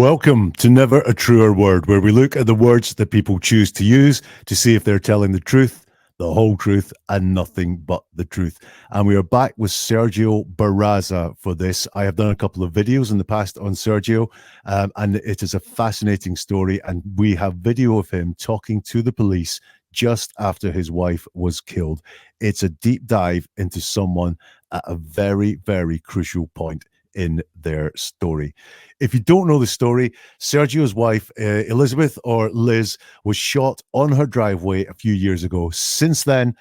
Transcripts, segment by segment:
Welcome to Never a Truer Word, where we look at the words that people choose to use to see if they're telling the truth, the whole truth, and nothing but the truth. And we are back with Sergio Barraza for this. I have done a couple of videos in the past on Sergio, and it is a fascinating story. And we have video of him talking to the police just after his wife was killed. It's a deep dive into someone at a very, very crucial point in their story. If you don't know the story, Sergio's wife, Elizabeth, or Liz, was shot on her driveway a few years ago. Since then,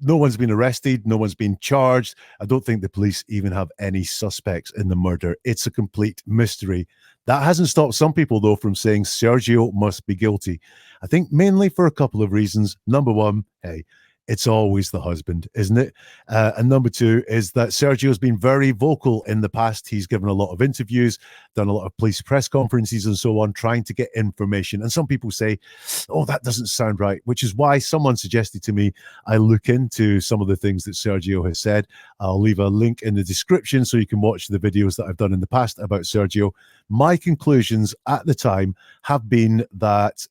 no one's been arrested, no one's been charged. I don't think the police even have any suspects in the murder. It's a complete mystery. That hasn't stopped some people, though, from saying Sergio must be guilty. I think mainly for a couple of reasons. Number one, hey, it's always the husband, isn't it? And number two is that Sergio's been very vocal in the past. He's given a lot of interviews, done a lot of police press conferences and so on, trying to get information. And some people say, oh, that doesn't sound right, which is why someone suggested to me I look into some of the things that Sergio has said. I'll leave a link in the description so you can watch the videos that I've done in the past about Sergio. My conclusions at the time have been that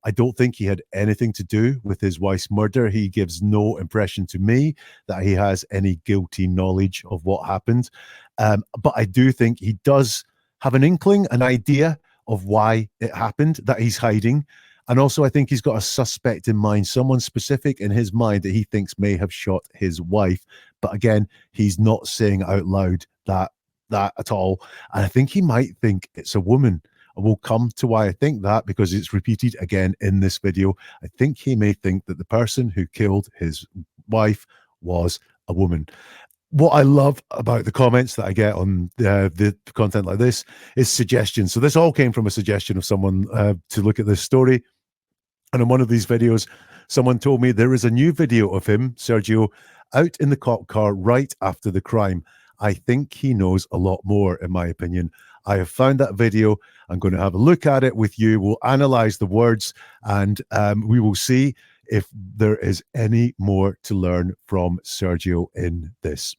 I don't think he had anything to do with his wife's murder. He gives no impression to me that he has any guilty knowledge of what happened. But I do think he does have an inkling, an idea of why it happened, that he's hiding. And also, I think he's got a suspect in mind, someone specific in his mind that he thinks may have shot his wife. But again, he's not saying out loud that at all. And I think he might think it's a woman. We'll come to why I think that, because it's repeated again in this video. I think he may think that the person who killed his wife was a woman. What I love about the comments that I get on the content like this is suggestions. So this all came from a suggestion of someone to look at this story. And in one of these videos, someone told me there is a new video of him, Sergio, out in the cop car right after the crime. I think he knows a lot more, in my opinion. I have found that video. I'm going to have a look at it with you. We'll analyze the words, and we will see if there is any more to learn from Sergio in this.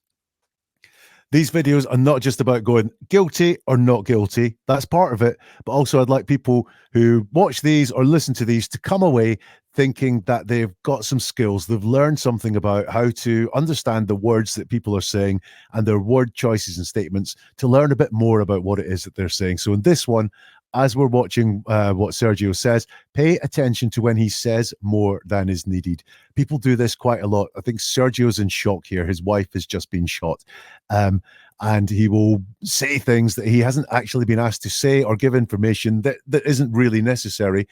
These videos are not just about going guilty or not guilty. That's part of it. But also I'd like people who watch these or listen to these to come away thinking that they've got some skills. They've learned something about how to understand the words that people are saying and their word choices and statements, to learn a bit more about what it is that they're saying. So in this one, as we're watching what Sergio says, pay attention to when he says more than is needed. People do this quite a lot. I think Sergio's in shock here. His wife has just been shot. And he will say things that he hasn't actually been asked to say, or give information that isn't really necessary.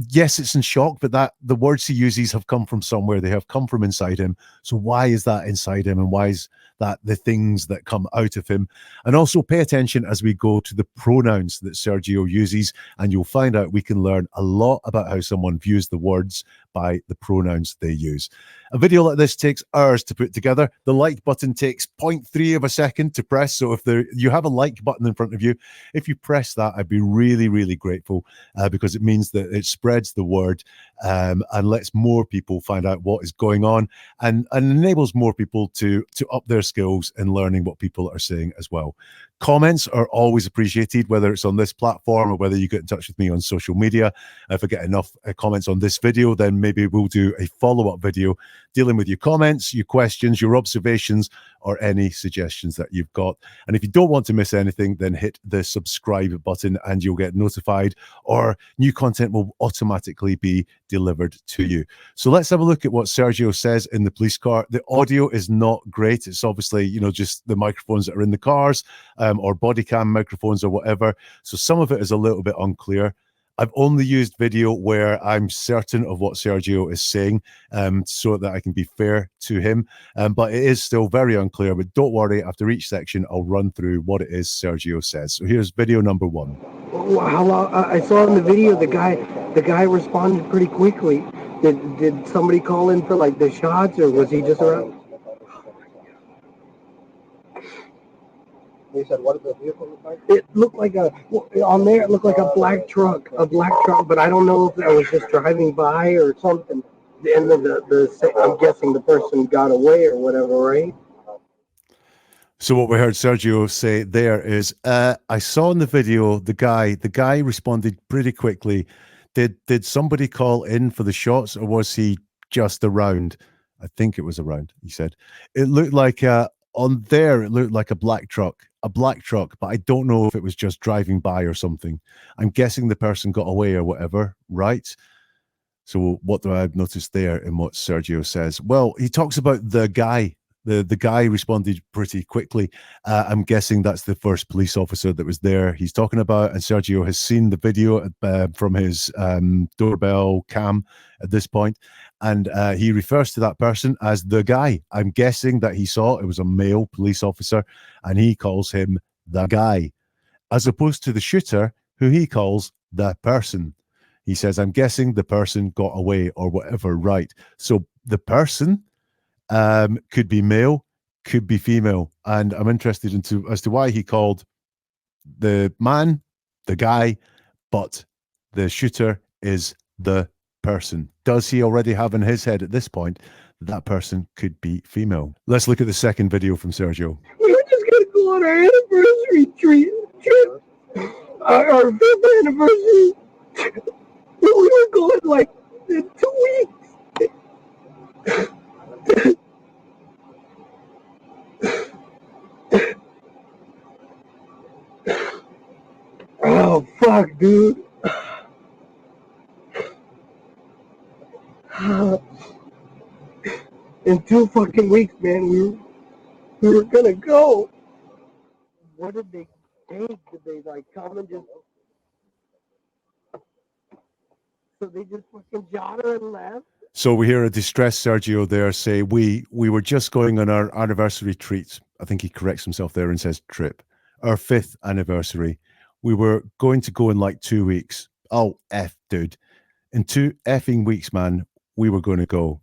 Yes, it's in shock, but that the words he uses have come from somewhere. They have come from inside him. So why is that inside him? And why is that the things that come out of him? And also pay attention as we go to the pronouns that Sergio uses, and you'll find out we can learn a lot about how someone views the words by the pronouns they use. A video like this takes hours to put together. The like button takes 0.3 of a second to press. So if you have a like button in front of you, if you press that, I'd be really, really grateful, because it means that it spreads the word and lets more people find out what is going on, and enables more people to up their skills in learning what people are saying as well. Comments are always appreciated, whether it's on this platform or whether you get in touch with me on social media. If I get enough comments on this video, then maybe we'll do a follow-up video dealing with your comments, your questions, your observations, or any suggestions that you've got. And if you don't want to miss anything, then hit the subscribe button and you'll get notified, or new content will automatically be delivered to you. So let's have a look at what Sergio says in the police car. The audio is not great. It's obviously, just the microphones that are in the cars, or body cam microphones or whatever. So some of it is a little bit unclear. I've only used video where I'm certain of what Sergio is saying, so that I can be fair to him. But it is still very unclear. But don't worry, after each section, I'll run through what it is Sergio says. So here's video number one. I saw in the video the guy responded pretty quickly. Did somebody call in for like the shots, or was he just around? They said, what did the vehicle look like? It looked like on there it looked like a black truck, but I don't know if that was just driving by or something. And I'm guessing the person got away or whatever, right? So what we heard Sergio say there is, I saw in the video the guy responded pretty quickly. Did somebody call in for the shots, or was he just around? I think it was around. He said it looked like on there. It looked like a black truck, but I don't know if it was just driving by or something. I'm guessing the person got away or whatever, right? So what do I notice there in what Sergio says? Well, he talks about the guy. The guy responded pretty quickly. I'm guessing that's the first police officer that was there he's talking about. And Sergio has seen the video from his doorbell cam at this point. And he refers to that person as the guy. I'm guessing that he saw it was a male police officer and he calls him the guy, as opposed to the shooter who he calls the person. He says, I'm guessing the person got away or whatever, right? So the person could be male, could be female. And I'm interested as to why he called the man the guy, but the shooter is the person. Does he already have in his head at this point that person could be female? Let's look at the second video from Sergio. We were just gonna go on our anniversary trip, our fifth anniversary. We were going like in 2 weeks. Oh fuck, dude. In 2 fucking weeks, man, we were gonna go. What did they take? Did they like come and just? So they just fucking shot her and left. So we hear a distressed Sergio there say, we were just going on our anniversary treat. I think he corrects himself there and says trip. Our fifth anniversary. We were going to go in like 2 weeks. Oh, F, dude. In 2 effing weeks, man, we were going to go.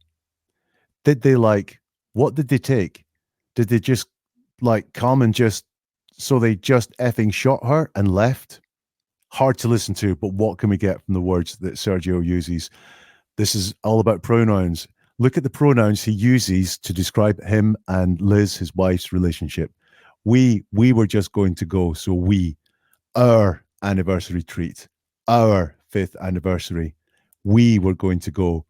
Did they what did they take? Did they just come and so they just effing shot her and left? Hard to listen to, but what can we get from the words that Sergio uses? This is all about pronouns. Look at the pronouns he uses to describe him and Liz, his wife's relationship. We were just going to go. So our anniversary treat, our fifth anniversary. We were going to go.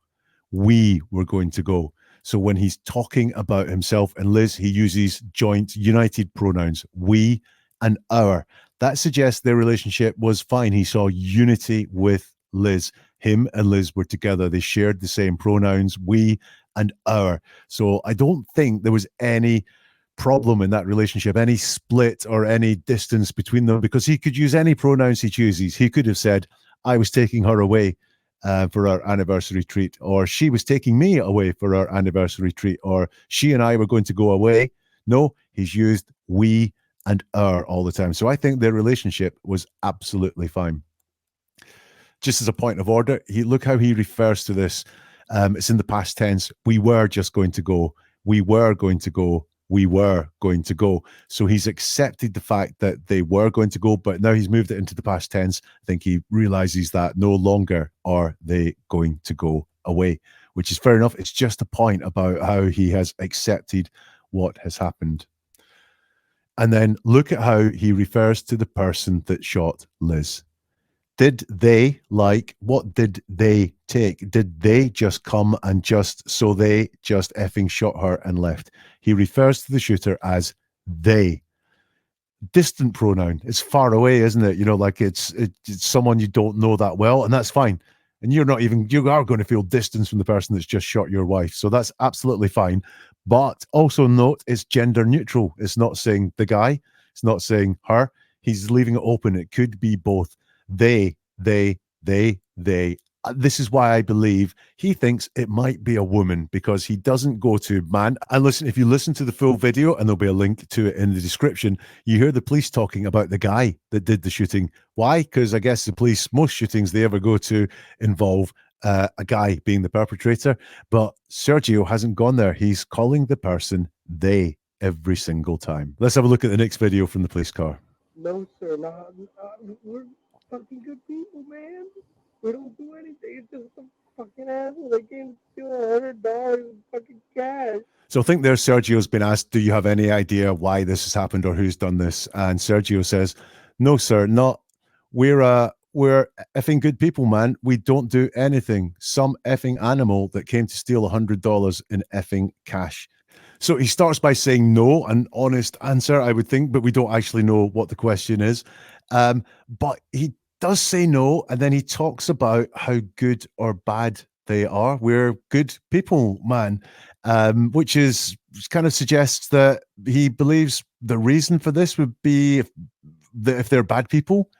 We were going to go. So when he's talking about himself and Liz, he uses joint united pronouns, we and our. That suggests their relationship was fine. He saw unity with Liz. Him and Liz were together. They shared the same pronouns, we and our. So I don't think there was any problem in that relationship, any split or any distance between them, because he could use any pronouns he chooses. He could have said, I was taking her away for our anniversary treat, or she was taking me away for our anniversary treat, or she and I were going to go away. No, he's used we and our all the time. So I think their relationship was absolutely fine. Just as a point of order, look how he refers to this. It's in the past tense. We were just going to go. We were going to go. We were going to go. So he's accepted the fact that they were going to go, but now he's moved it into the past tense. I think he realizes that no longer are they going to go away, which is fair enough. It's just a point about how he has accepted what has happened. And then look at how he refers to the person that shot Liz. Did they what did they take? Did they just come and so they just effing shot her and left? He refers to the shooter as they. Distant pronoun. It's far away, isn't it? It's someone you don't know that well, and that's fine. And you are going to feel distance from the person that's just shot your wife. So that's absolutely fine. But also note it's gender neutral. It's not saying the guy, it's not saying her. He's leaving it open. It could be both. They. This is why I believe he thinks it might be a woman, because he doesn't go to man. And listen, if you listen to the full video, and there'll be a link to it in the description, you hear the police talking about the guy that did the shooting. Why? Because I guess the police, most shootings they ever go to involve a guy being the perpetrator. But Sergio hasn't gone there. He's calling the person they every single time. Let's have a look at the next video from the police car. No, sir. We're fucking good people, man. We don't do anything. It's just fucking assholes. They came to steal $100 in fucking cash. So I think there Sergio's been asked, do you have any idea why this has happened or who's done this? And Sergio says, no, sir, not. We're effing good people, man. We don't do anything. Some effing animal that came to steal $100 in effing cash. So he starts by saying no, an honest answer, I would think, but we don't actually know what the question is. But he does say no, and then he talks about how good or bad they are. We're good people, man, which is kind of suggests that he believes the reason for this would be if they're bad people.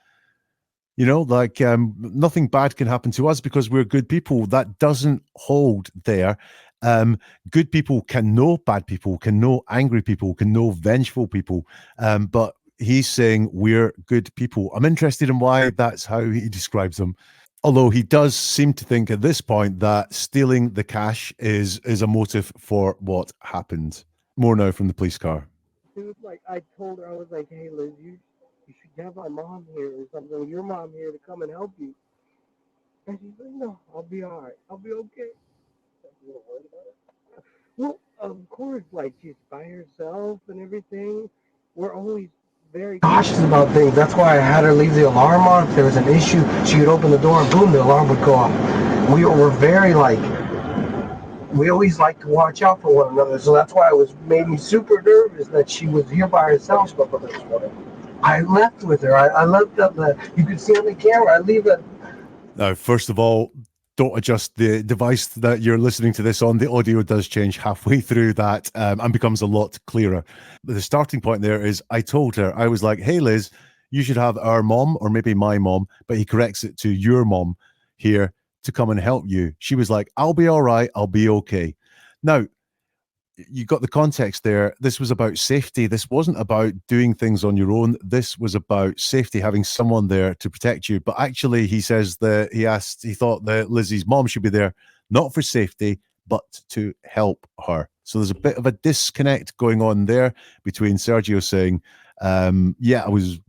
You know, like nothing bad can happen to us because we're good people. That doesn't hold there. Good people can know bad people, can know angry people, can know vengeful people. But he's saying we're good people. I'm interested in why that's how he describes them. Although he does seem to think at this point that stealing the cash is a motive for what happened. More now from the police car. Dude, like, I told her, I was like, hey, Liz, you should have my mom here or something, your mom here to come and help you. And she's like, no, I'll be all right. I'll be okay. You don't worry about it? Well, of course, like, she's by herself and everything. We're always very cautious about things. That's why I had her leave the alarm on. If there was an issue, she would open the door and boom, the alarm would go off. We were very, like, we always like to watch out for one another. So that's why it made me super nervous that she was here by herself. I left with her. I left the you could see on the camera. I leave it. Now, first of all, don't adjust the device that you're listening to this on. The audio does change halfway through that and becomes a lot clearer. But the starting point there is I told her, I was like, hey, Liz, you should have our mom or maybe my mom, but he corrects it to your mom here to come and help you. She was like, I'll be all right. I'll be okay. Now, you got the context there. This was about safety. This wasn't about doing things on your own. This was about safety, having someone there to protect you. But actually, he says that he thought that Lizzie's mom should be there, not for safety, but to help her. So there's a bit of a disconnect going on there between Sergio saying, yeah, I was,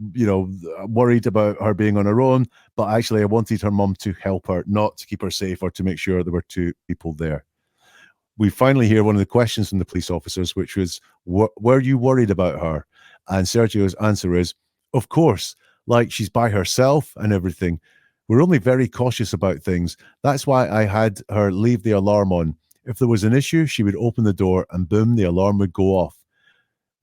worried about her being on her own, but actually I wanted her mom to help her, not to keep her safe or to make sure there were two people there. We finally hear one of the questions from the police officers, which was, were you worried about her? And Sergio's answer is, of course, like she's by herself and everything. We're only very cautious about things. That's why I had her leave the alarm on. If there was an issue, she would open the door and boom, the alarm would go off.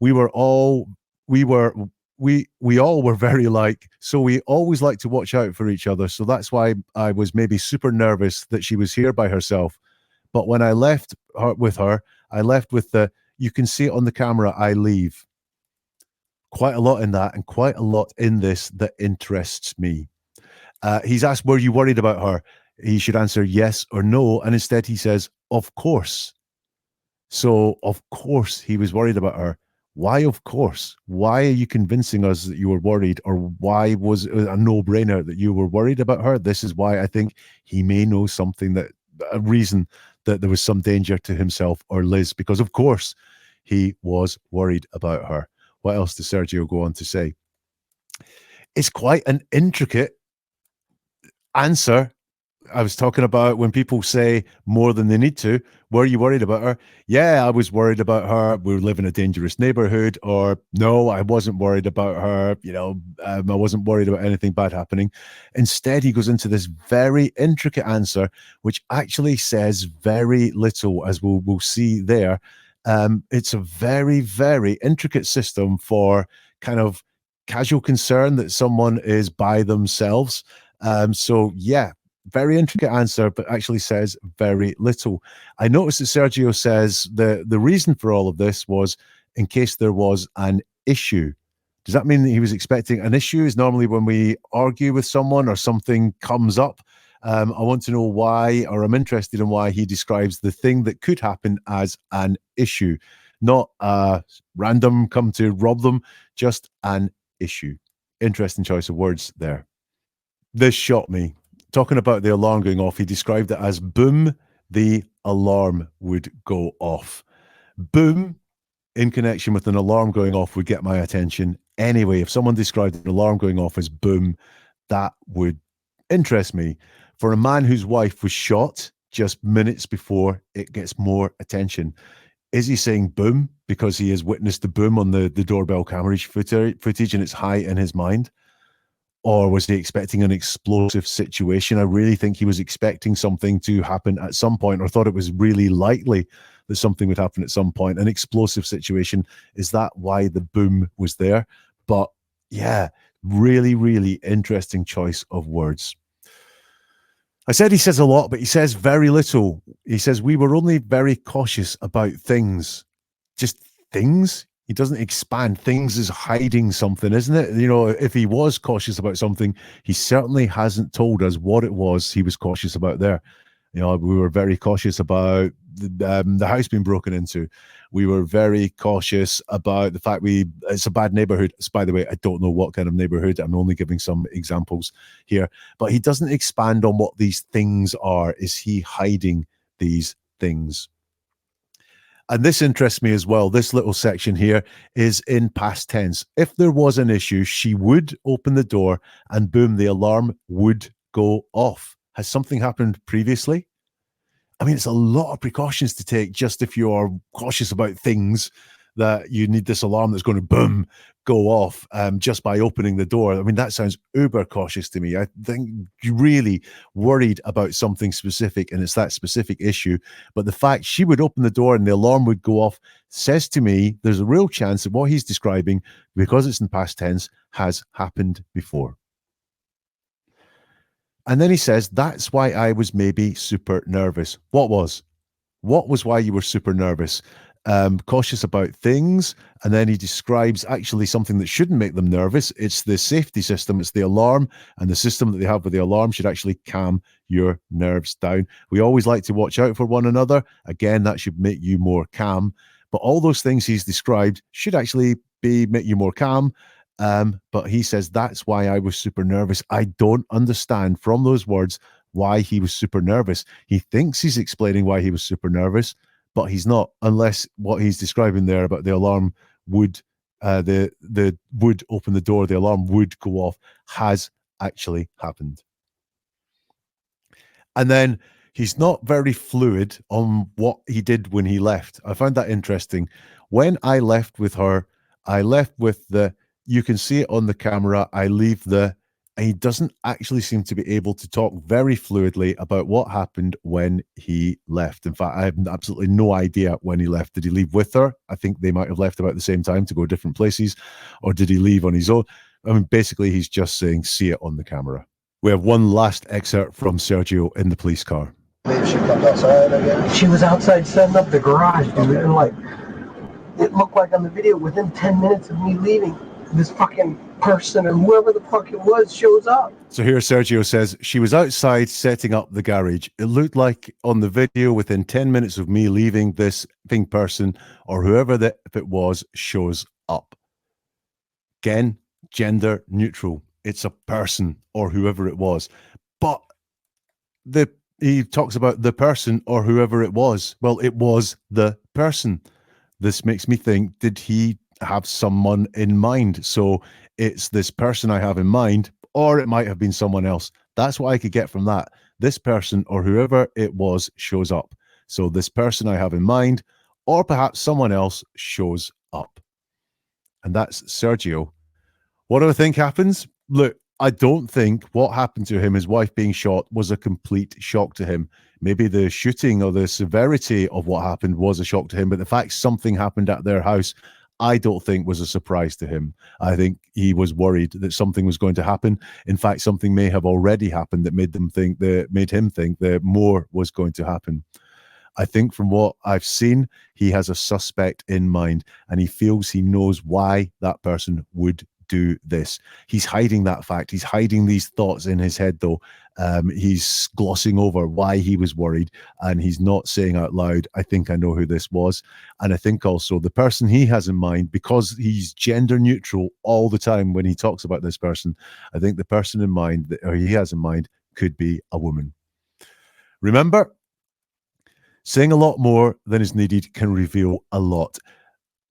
We were all, we were, we all were very like, so we always like to watch out for each other. So that's why I was maybe super nervous that she was here by herself. But when I left with her, I left with you can see it on the camera, I leave. Quite a lot in that and quite a lot in this that interests me. He's asked, were you worried about her? He should answer yes or no. And instead he says, of course. So, of course, he was worried about her. Why, of course? Why are you convincing us that you were worried? Or why was it a no-brainer that you were worried about her? This is why I think he may know something a reason that there was some danger to himself or Liz, because of course he was worried about her. What else does Sergio go on to say? It's quite an intricate answer. I was talking about when people say more than they need to. Were you worried about her? Yeah, I was worried about her. We live in a dangerous neighborhood. Or no, I wasn't worried about her. I wasn't worried about anything bad happening. Instead, he goes into this very intricate answer, which actually says very little, as we'll see there. It's a very, very intricate system for kind of casual concern that someone is by themselves. So yeah, very intricate answer, but actually says very little. I noticed that Sergio says the reason for all of this was in case there was an issue. Does that mean that he was expecting an issue? Is normally when we argue with someone or something comes up. I want to know why, or I'm interested in why he describes the thing that could happen as an issue, not a random come to rob them, just an issue. Interesting choice of words there. This shocked me. Talking about the alarm going off, he described it as boom, the alarm would go off. Boom, in connection with an alarm going off, would get my attention anyway. If someone described an alarm going off as boom, that would interest me. For a man whose wife was shot just minutes before it gets more attention, is he saying boom because he has witnessed the boom on the doorbell camera footage and it's high in his mind? Or was he expecting an explosive situation? I really think he was expecting something to happen at some point, or thought it was really likely that something would happen at some point. An explosive situation. Is that why the boom was there? But yeah, really, really interesting choice of words. I said he says a lot, but he says very little. He says we were only very cautious about things. Just things. He doesn't expand. Things is hiding something, isn't it? You know, if he was cautious about something, he certainly hasn't told us what it was he was cautious about there. You know, we were very cautious about the house being broken into. We were very cautious about the fact it's a bad neighborhood. By the way, I don't know what kind of neighborhood. I'm only giving some examples here. But he doesn't expand on what these things are. Is he hiding these things? And this interests me as well. This little section here is in past tense. If there was an issue, she would open the door and boom, the alarm would go off. Has something happened previously? I mean, it's a lot of precautions to take just if you are cautious about things, that you need this alarm that's going to boom, go off just by opening the door. I mean, that sounds uber cautious to me. I think you're really worried about something specific and it's that specific issue. But the fact she would open the door and the alarm would go off says to me there's a real chance that what he's describing, because it's in past tense, has happened before. And then he says, that's why I was maybe super nervous. What was? What was why you were super nervous? Cautious about things. And then he describes actually something that shouldn't make them nervous. It's the safety system. It's the alarm. And the system that they have with the alarm should actually calm your nerves down. We always like to watch out for one another. Again, that should make you more calm. But all those things he's described should actually make you more calm. But he says, that's why I was super nervous. I don't understand from those words why he was super nervous. He thinks he's explaining why he was super nervous, but he's not, unless what he's describing there about the alarm would, the would open the door, the alarm would go off, has actually happened. And then he's not very fluid on what he did when he left. I found that interesting. When I left with her, I left with you can see it on the camera, I leave and he doesn't actually seem to be able to talk very fluidly about what happened when he left. In fact, I have absolutely no idea when he left. Did he leave with her? I think they might have left about the same time to go different places. Or did he leave on his own? I mean, basically, he's just saying, see it on the camera. We have one last excerpt from Sergio in the police car. Maybe she comes outside again. She was outside setting up the garage, dude, and like, it looked like on the video, within 10 minutes of me leaving, this fucking person or whoever the fuck it was shows up. So here Sergio says, she was outside setting up the garage. It looked like on the video within 10 minutes of me leaving, this thing person or whoever that if it was shows up. Again, gender neutral. It's a person or whoever it was. But he talks about the person or whoever it was. Well, it was the person. This makes me think, did he have someone in mind? So it's this person I have in mind, or it might have been someone else. That's what I could get from that. This person or whoever it was shows up. So this person I have in mind, or perhaps someone else shows up. And that's Sergio. What do I think happens? Look, I don't think what happened to him, his wife being shot, was a complete shock to him. Maybe the shooting or the severity of what happened was a shock to him, but the fact something happened at their house, I don't think was a surprise to him. I think he was worried that something was going to happen. In fact, something may have already happened that made him think that more was going to happen. I think from what I've seen, he has a suspect in mind and he feels he knows why that person would do this. He's hiding that fact. He's hiding these thoughts in his head, though. He's glossing over why he was worried and he's not saying out loud, I think I know who this was. And I think also the person he has in mind, because he's gender neutral all the time when he talks about this person, I think the person in mind or he has in mind could be a woman. Remember, saying a lot more than is needed can reveal a lot.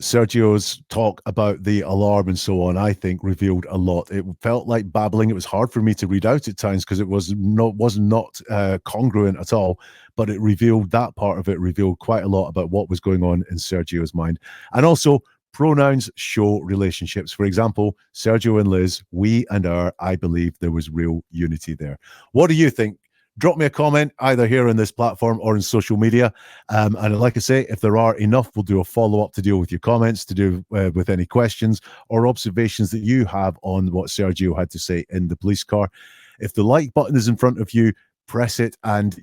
Sergio's talk about the alarm and so on, I think, revealed a lot. It felt like babbling. It was hard for me to read out at times because it was not congruent at all. But it revealed that part of it revealed quite a lot about what was going on in Sergio's mind, and also pronouns show relationships. For example, Sergio and Liz, we and our. I believe there was real unity there. What do you think? Drop me a comment either here on this platform or in social media. And like I say, if there are enough, we'll do a follow-up to deal with your comments, to do with any questions or observations that you have on what Sergio had to say in the police car. If the like button is in front of you, press it and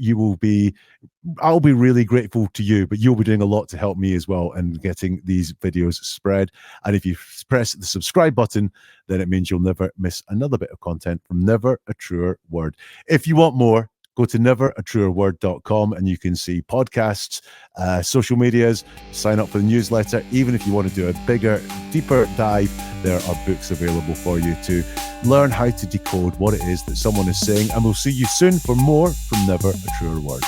I'll be really grateful to you, but you'll be doing a lot to help me as well and getting these videos spread. And if you press the subscribe button, then it means you'll never miss another bit of content from Never a Truer Word. If you want more, go to neveratruerword.com and you can see podcasts, social medias, sign up for the newsletter. Even if you want to do a bigger, deeper dive, there are books available for you to learn how to decode what it is that someone is saying. And we'll see you soon for more from Never a Truer Word.